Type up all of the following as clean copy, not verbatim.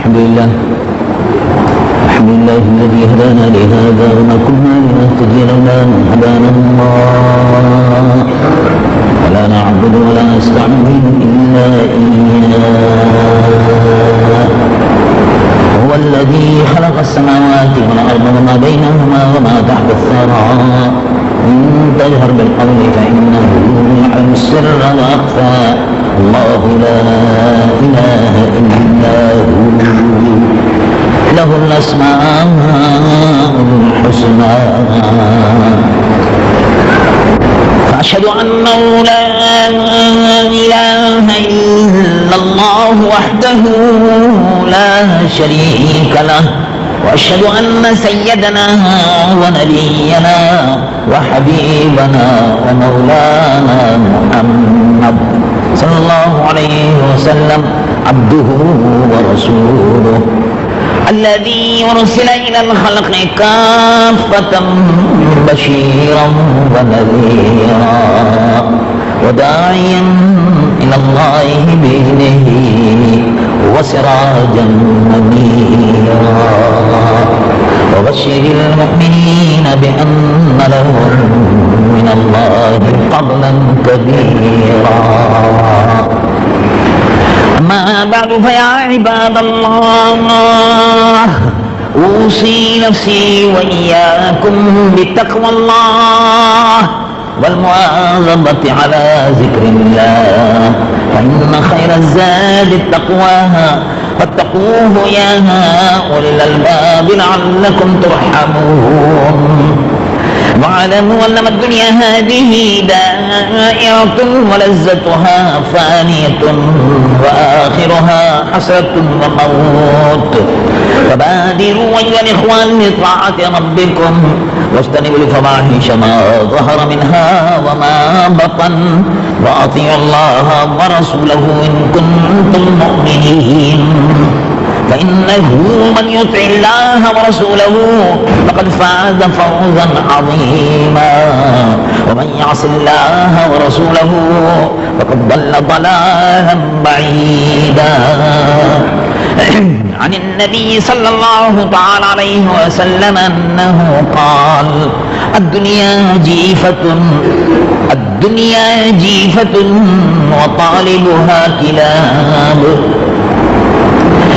الحمد لله الذي هدانا لهذا وما كنا لنهتدي لولا أن هدانا الله ولا نعبد ولا نستعين إلا إياه. هو الذي خلق السماوات والأرض وما بينهما وما تحت الثرى إن تجهر بالقول فإنه يعلم السر وأخفى. الله لا إله إلا هو له الأسماء الحسنى. فأشهد أنه لا إله إلا الله وحده لا شريك له، وأشهد أن سيدنا ونبينا وحبيبنا ومولانا محمد صلى الله عليه وسلم عبده ورسوله الذي أرسل إلى الخلق كافة بشيرا ونذيرا وداعيا إلى الله بإذنه وسراجا منيرا. وبشر المؤمنين بأن لهم من الله فضلا كبيرا. أما بعد فيا عباد الله، أوصي نفسي وإياكم بتقوى الله والمواظبة على ذكر الله، فإن خير الزاد التقوى فاتقوه يا أولي الألباب لعلكم ترحمون. واعلموا أنما الدنيا هذه دائرة ولذتها فانية وآخرها حسرة وموت. فبادروا أيها الإخوان بطاعة ربكم واجتنبوا الفواحش ما ظهر منها وما بطن، وأطيعوا الله ورسوله إن كنتم مؤمنين. فإنه من يطع الله ورسوله فقد فاز فوزا عظيما، ومن يعص الله ورسوله فقد ضل ضلالا بعيدا. عن النبي صلى الله تعالى عليه وسلم أنه قال: الدنيا جيفة وطالبها كلاب.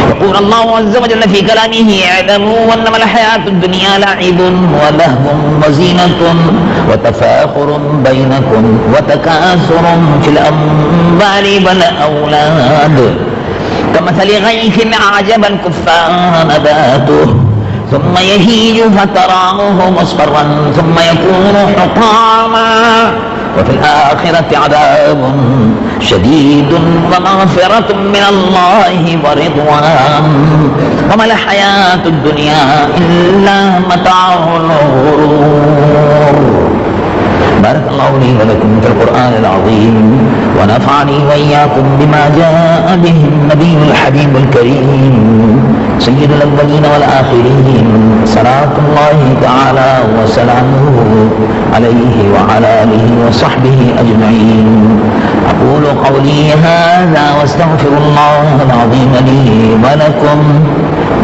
يقول الله عز وجل في كلامه: اعلموا أنما الحياة الدنيا لعب ولهو وزينة وتفاخر بينكم وتكاثر في الأموال والأولاد كمثل غيث أعجب الكفار نباته ثم يهيج فتراه مصفرا ثم يكون حطاما، وفي الآخرة عذاب شديد ومغفرة من الله ورضوان، وما الحياة الدنيا إلا متاع الغرور. بارك الله لي ولكم في القرآن العظيم، ونفعني وإياكم بما جاء به النبي الحبيب الكريم سيد الأولين والآخرين، صلاة الله تعالى وسلامه عليه وعلى آله وصحبه أجمعين. أقول قولي هذا واستغفر الله العظيم لي ولكم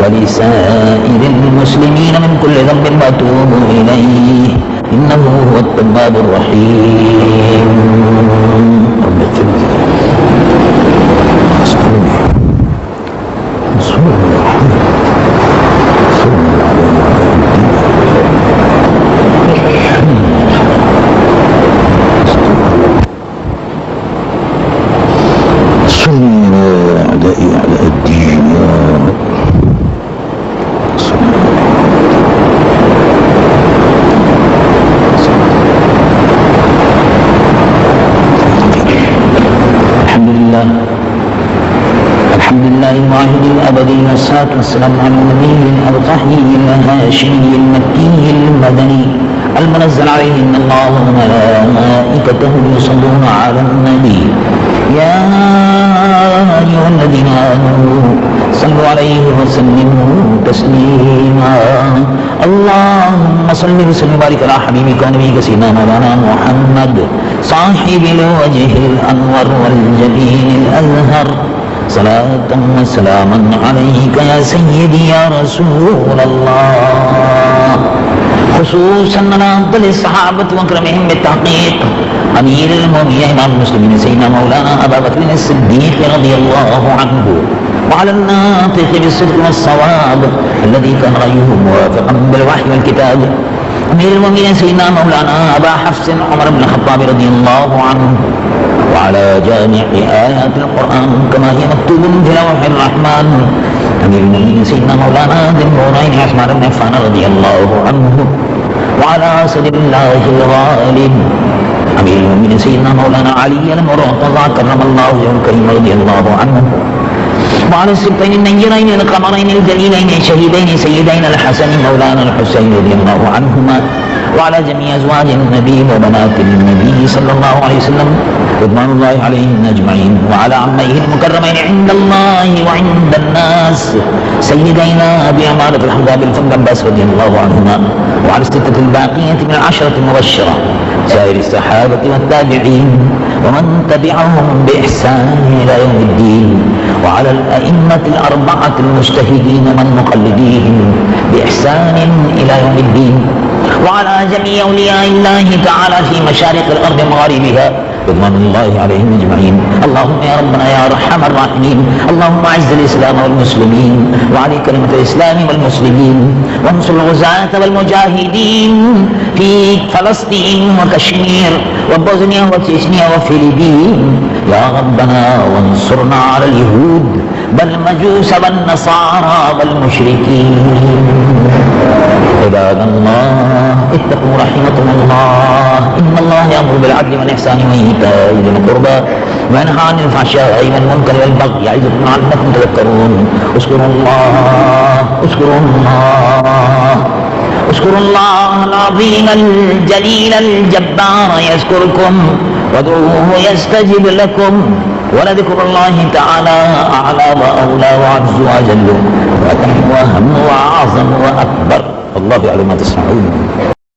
ولسائر المسلمين من كل ذنب وأتوب إليه إنه هو التواب الرحيم. رب اغفر لي. الواحد الأبدي والصلاة والسلام على النبي الأرطحي الهاشمي المكي المدني المنزل عليه إن الله وملائكته يصلون على النبي يا أيها الذين آمنوا صلوا عليه وسلموا تسليما. اللهم صل وسلم وبارك على حبيبك ونبيك سيدنا مولانا محمد صاحب الوجه الأنور والجبين الأزهر صلاة وسلاما عليك يا سيدي يا رسول الله. خصوصا على أفضل الصحابة وأكرمهم بالتحقيق أمير المؤمنين إمام المسلمين سيدنا مولانا أبا بكر الصديق رضي الله عنه، وعلى الناطق بالصدق والصواب الذي كان رأيه موافقا بالوحي والكتاب أمير المؤمنين سيدنا مولانا أبا حفص عمر بن الخطاب رضي الله عنه، وعلى جامع آيات القرآن كما هي مكتوب في لوح الرحمن أمير المؤمنين سيدنا مولانا ذي النورين عثمان بن عفان رضي الله عنه، وعلى أسد الله الغالب أمير المؤمنين سيدنا مولانا علي المرتضى كرم الله وجهه الكريم رضي الله عنه، وعلى السبطين النيرين القمرين الجليلين الشهيدين سيدين الحسن مولانا الحسين رضي الله عنهما، وعلى جميع أزواج النبي وبنات النبي صلى الله عليه وسلم رضوان الله عليهم أجمعين، وعلى عميه المكرمين عند الله وعند الناس سيدينا أبي عمارة الحمداء بالفم عباس رضي الله عنهما، وعلى الستة الباقية من العشرة المبشرة سائر الصحابة والتابعين ومن تبعهم بإحسان إلى يوم الدين، وعلى الأئمة الأربعة المجتهدين من مقلديهم بإحسان إلى يوم الدين، وعلى جميع أولياء الله تعالى في مشارق الأرض ومغاربها رضوان الله عليهم أجمعين. اللهم يا ربنا يا أرحم الراحمين اللهم أعز الإسلام والمسلمين وعلي كلمة الإسلام والمسلمين، وانصر الغزاة والمجاهدين في فلسطين وكشمير وبوسنيا وتشيشنيا وفلبين يا ربنا، وانصرنا على اليهود والمجوس والنصارى والمشركين. عباد الله اتقوا رحمكم الله إن الله يأمر بالعدل والإحسان وإيتاء ذي القربى وينهى عن الفحشاء والمنكر والبغي يعظكم لعلكم تذكرون. اذكروا الله العظيم الجليل الجبار يذكركم وادعوه يستجب لكم، ولذكر الله تعالى أعلى وأولى وأعز وأجل وأتم وأهم وأعظم وأكبر. الله يعلم ما تصنعون.